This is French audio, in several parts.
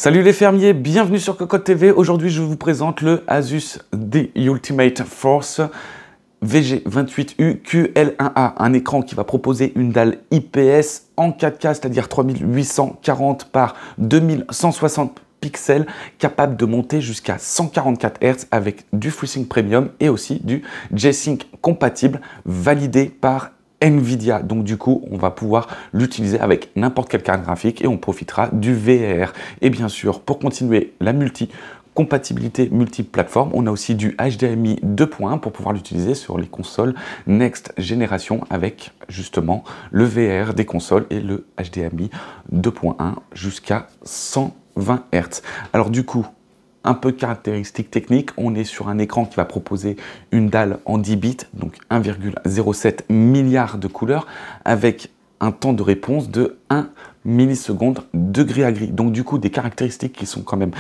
Salut les fermiers, bienvenue sur Cocotte TV. Aujourd'hui, je vous présente le Asus The Ultimate Force VG28U QL1A, un écran qui va proposer une dalle IPS en 4K, c'est-à-dire 3840 par 2160 pixels, capable de monter jusqu'à 144 Hz avec du FreeSync Premium et aussi du G-Sync compatible, validé par Nvidia. Donc du coup, on va pouvoir l'utiliser avec n'importe quelle carte graphique et on profitera du VRR. Et bien sûr, pour continuer la compatibilité multiplateforme, on a aussi du HDMI 2.1 pour pouvoir l'utiliser sur les consoles Next Generation avec justement le VR des consoles et le HDMI 2.1 jusqu'à 120 Hz. Alors du coup, un peu de caractéristiques techniques, on est sur un écran qui va proposer une dalle en 10 bits, donc 1,07 milliard de couleurs, avec un temps de réponse de 1 milliseconde de gris à gris. Donc du coup, des caractéristiques qui sont quand même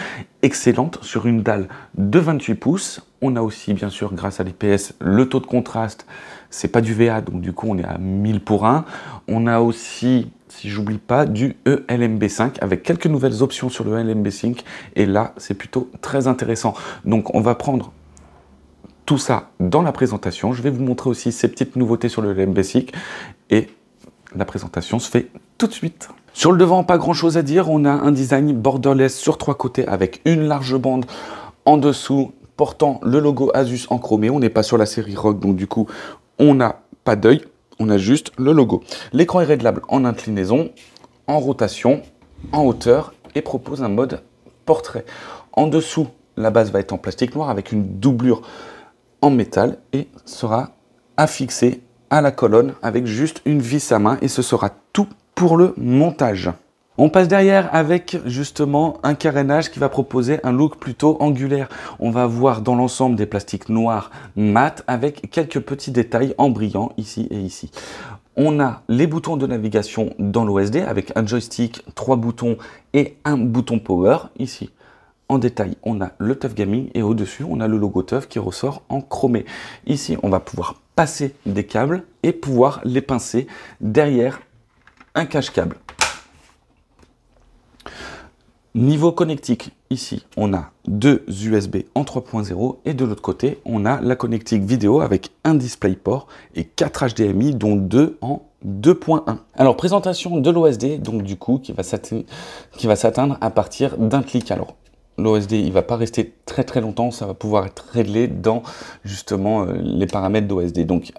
excellentes sur une dalle de 28 pouces. On a aussi, bien sûr, grâce à l'IPS, le taux de contraste. C'est pas du VA, donc du coup, on est à 1000 pour 1. On a aussi, si j'oublie pas, du eLMB5 avec quelques nouvelles options sur le eLMB5. Et là, c'est plutôt très intéressant. Donc, on va prendre tout ça dans la présentation. Je vais vous montrer aussi ces petites nouveautés sur le eLMB5. Et la présentation se fait tout de suite. Sur le devant, pas grand chose à dire. On a un design borderless sur 3 côtés avec une large bande en dessous portant le logo Asus en chromé. On n'est pas sur la série ROG, donc du coup, on n'a pas d'œil. On a juste le logo. L'écran est réglable en inclinaison, en rotation, en hauteur et propose un mode portrait. En dessous, la base va être en plastique noir avec une doublure en métal et sera affixée à la colonne avec juste une vis à main et ce sera tout pour le montage. On passe derrière avec justement un carénage qui va proposer un look plutôt angulaire. On va voir dans l'ensemble des plastiques noirs mat avec quelques petits détails en brillant ici et ici. On a les boutons de navigation dans l'OSD avec un joystick, 3 boutons et un bouton power ici. En détail, on a le TUF Gaming et au-dessus, on a le logo TUF qui ressort en chromé. Ici, on va pouvoir passer des câbles et pouvoir les pincer derrière un cache-câble. Niveau connectique, ici, on a 2 USB en 3.0 et de l'autre côté, on a la connectique vidéo avec un DisplayPort et 4 HDMI, dont 2 en 2.1. Alors, présentation de l'OSD, donc du coup, qui va s'atteindre à partir d'un clic. Alors, l'OSD, il ne va pas rester très longtemps, ça va pouvoir être réglé dans justement les paramètres d'OSD. Donc,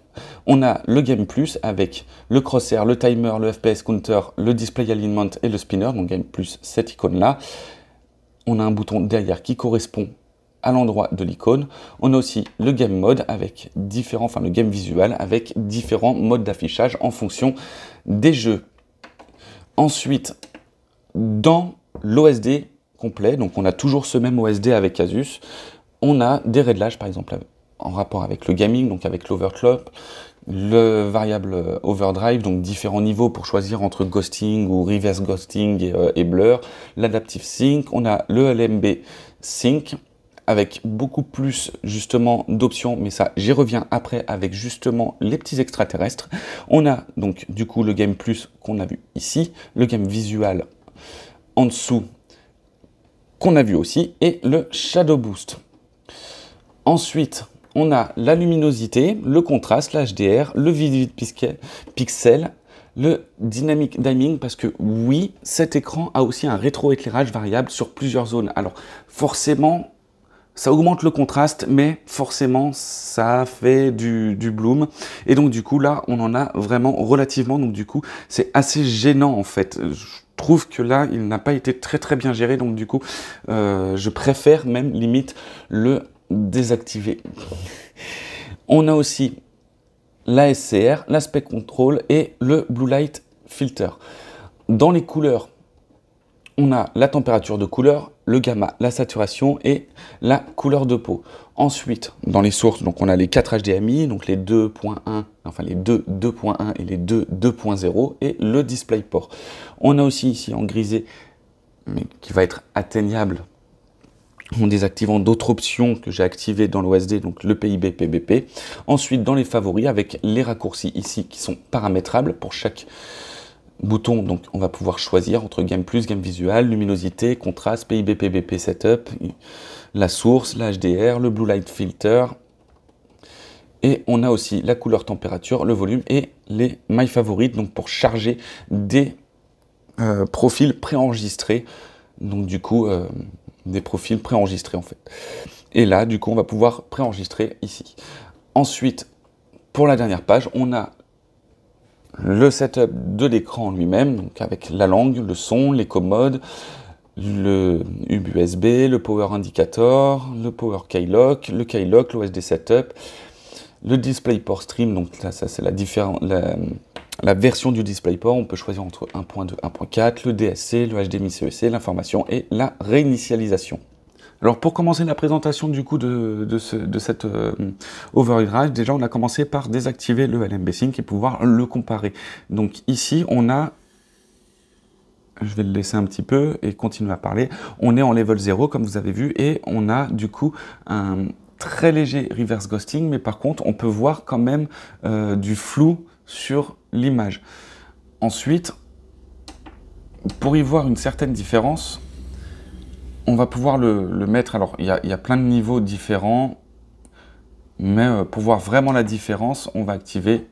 on a le Game Plus avec le crosshair, le timer, le FPS counter, le display alignment et le spinner. Donc, Game Plus, cette icône-là. On a un bouton derrière qui correspond à l'endroit de l'icône. On a aussi le Game Mode avec le Game Visual avec différents modes d'affichage en fonction des jeux. Ensuite, dans l'OSD complet, donc on a toujours ce même OSD avec Asus, on a des réglages par exemple en rapport avec le gaming, donc avec l'overclock, le variable overdrive, donc différents niveaux pour choisir entre ghosting ou reverse ghosting et blur, l'adaptive sync, on a le LMB sync avec beaucoup plus justement d'options, mais ça j'y reviens après avec justement les petits extraterrestres. On a donc du coup le Game Plus qu'on a vu ici, le Game Visual en dessous qu'on a vu aussi, et le Shadow Boost. Ensuite, on a la luminosité, le contraste, l'HDR, le vivid pixel, le Dynamic Dimming, parce que oui, cet écran a aussi un rétroéclairage variable sur plusieurs zones. Alors, forcément, ça augmente le contraste, mais forcément, ça fait du bloom. Et donc, du coup, là, on en a vraiment relativement. Donc, du coup, c'est assez gênant, en fait. Je trouve que là, il n'a pas été très bien géré. Donc, du coup, je préfère même, limite, le désactiver. On a aussi l'ASCR, l'aspect control et le Blue Light Filter. Dans les couleurs, on a la température de couleur, le gamma, la saturation et la couleur de peau. Ensuite, dans les sources, donc on a les 4 HDMI, donc les 2.1, enfin les 2 2.1 et les 2 2.0 et le DisplayPort. On a aussi ici en grisé, mais qui va être atteignable en désactivant d'autres options que j'ai activées dans l'OSD, donc le PIB, PBP. Ensuite, dans les favoris, avec les raccourcis ici qui sont paramétrables pour chaque bouton, donc on va pouvoir choisir entre Game Plus, Game Visual, luminosité, contraste, PIB, PBP, Setup, la source, la HDR, le Blue Light Filter. Et on a aussi la couleur, température, le volume et les My Favorites, donc pour charger des profils préenregistrés. Donc du coup, des profils préenregistrés en fait. Et là, du coup, on va pouvoir préenregistrer ici. Ensuite, pour la dernière page, on a le setup de l'écran lui-même, donc avec la langue, le son, les commodes, le hub USB, le Power Indicator, le Power Keylock, le Keylock, l'OSD Setup, le DisplayPort Stream, donc là, ça c'est la version du DisplayPort, on peut choisir entre 1.2 et 1.4, le DSC, le HDMI CEC, l'information et la réinitialisation. Alors pour commencer la présentation du coup de cette Overdrive, déjà on a commencé par désactiver le LMB Sync et pouvoir le comparer. Donc ici on a, je vais le laisser un petit peu et continuer à parler, on est en level 0 comme vous avez vu et on a du coup un très léger reverse ghosting, mais par contre on peut voir quand même du flou sur l'image. Ensuite, pour y voir une certaine différence, on va pouvoir le mettre, alors il y a plein de niveaux différents, mais pour voir vraiment la différence, on va activer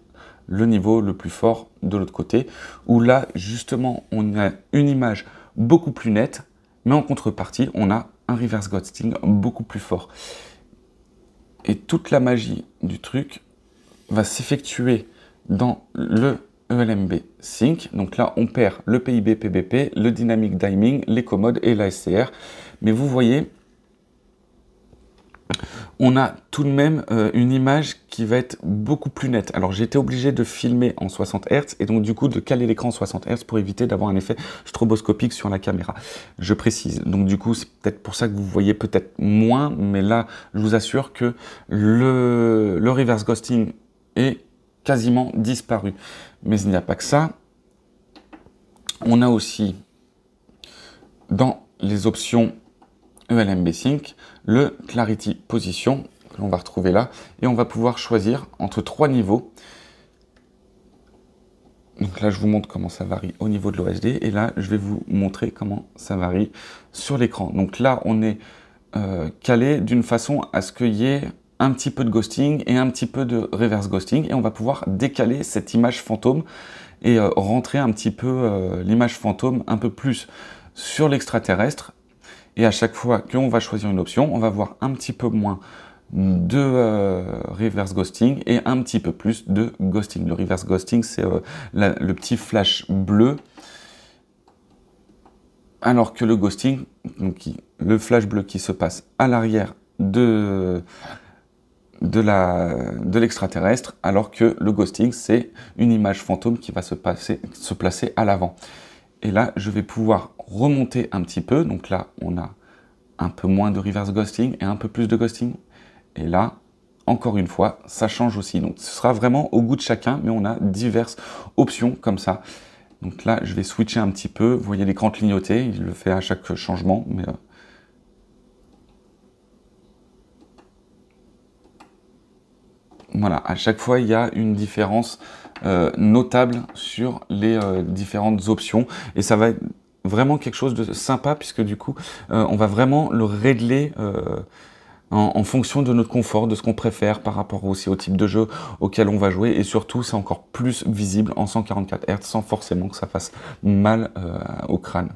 le niveau le plus fort de l'autre côté, où là justement on a une image beaucoup plus nette, mais en contrepartie on a un reverse ghosting beaucoup plus fort. Et toute la magie du truc va s'effectuer dans le ELMB Sync. Donc là, on perd le PIB, PBP, le Dynamic Diming, les commodes et la SCR. Mais vous voyez, on a tout de même une image qui va être beaucoup plus nette. Alors j'ai été obligé de filmer en 60 Hz et donc du coup de caler l'écran en 60 Hz pour éviter d'avoir un effet stroboscopique sur la caméra. Je précise. Donc du coup c'est peut-être pour ça que vous voyez peut-être moins, mais là je vous assure que le reverse ghosting est quasiment disparu. Mais il n'y a pas que ça. On a aussi dans les options ELMB Sync le Clarity Position que l'on va retrouver là et on va pouvoir choisir entre 3 niveaux. Donc là je vous montre comment ça varie au niveau de l'OSD et là je vais vous montrer comment ça varie sur l'écran. Donc là on est calé d'une façon à ce qu'il y ait un petit peu de ghosting et un petit peu de reverse ghosting et on va pouvoir décaler cette image fantôme et rentrer un petit peu l'image fantôme un peu plus sur l'extraterrestre. Et à chaque fois qu'on va choisir une option, on va voir un petit peu moins de reverse ghosting et un petit peu plus de ghosting. Le reverse ghosting, c'est le petit flash bleu, alors que le ghosting, donc le flash bleu qui se passe à l'arrière de l'extraterrestre, alors que le ghosting, c'est une image fantôme qui va se placer à l'avant. Et là, je vais pouvoir remonter un petit peu. Donc là, on a un peu moins de reverse ghosting et un peu plus de ghosting. Et là, encore une fois, ça change aussi. Donc ce sera vraiment au goût de chacun, mais on a diverses options comme ça. Donc là, je vais switcher un petit peu. Vous voyez l'écran clignoter, il le fait à chaque changement. Mais voilà, à chaque fois, il y a une différence notable sur les différentes options. Et ça va être vraiment quelque chose de sympa, puisque du coup, on va vraiment le régler en fonction de notre confort, de ce qu'on préfère par rapport aussi au type de jeu auquel on va jouer. Et surtout, c'est encore plus visible en 144 Hz, sans forcément que ça fasse mal au crâne.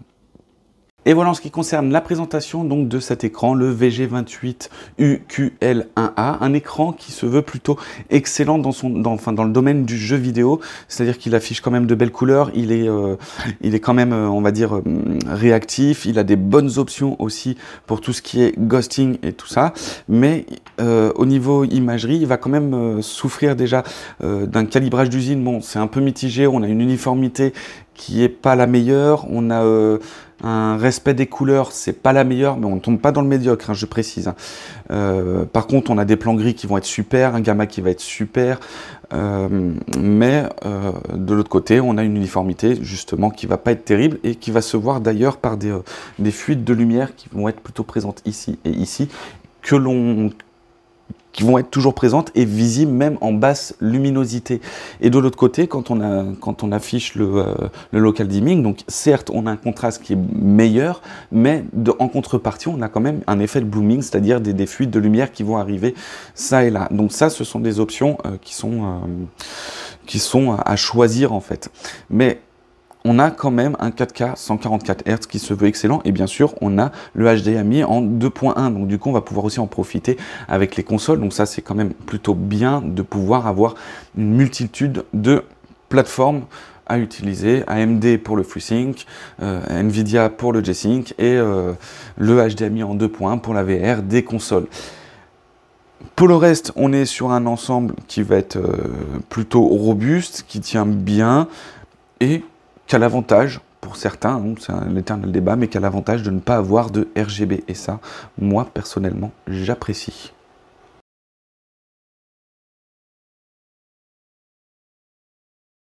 Et voilà en ce qui concerne la présentation donc de cet écran, le VG28UQL1A, un écran qui se veut plutôt excellent dans le domaine du jeu vidéo, c'est-à-dire qu'il affiche quand même de belles couleurs, il est quand même, on va dire, réactif, il a des bonnes options aussi pour tout ce qui est ghosting et tout ça, mais au niveau imagerie, il va quand même souffrir déjà d'un calibrage d'usine. Bon, c'est un peu mitigé, on a une uniformité qui est pas la meilleure, on a un respect des couleurs, c'est pas la meilleure, mais on ne tombe pas dans le médiocre, hein, je précise. Hein. Par contre, on a des plans gris qui vont être super, un gamma qui va être super, mais de l'autre côté, on a une uniformité justement qui va pas être terrible et qui va se voir d'ailleurs par des fuites de lumière qui vont être plutôt présentes ici et ici, qui vont être toujours présentes et visibles même en basse luminosité. Et de l'autre côté, quand on affiche le local dimming, donc certes on a un contraste qui est meilleur, mais en contrepartie on a quand même un effet de blooming, c'est-à-dire des fuites de lumière qui vont arriver ça et là. Donc ça, ce sont des options qui sont à choisir en fait. Mais on a quand même un 4K 144 Hz qui se veut excellent, et bien sûr on a le HDMI en 2.1, donc du coup on va pouvoir aussi en profiter avec les consoles. Donc ça, c'est quand même plutôt bien de pouvoir avoir une multitude de plateformes à utiliser, AMD pour le FreeSync, Nvidia pour le G-Sync et le HDMI en 2.1 pour la VR des consoles. Pour le reste, on est sur un ensemble qui va être plutôt robuste, qui tient bien et qui a l'avantage, pour certains, hein, c'est un éternel débat, mais qui a l'avantage de ne pas avoir de RGB. Et ça, moi, personnellement, j'apprécie.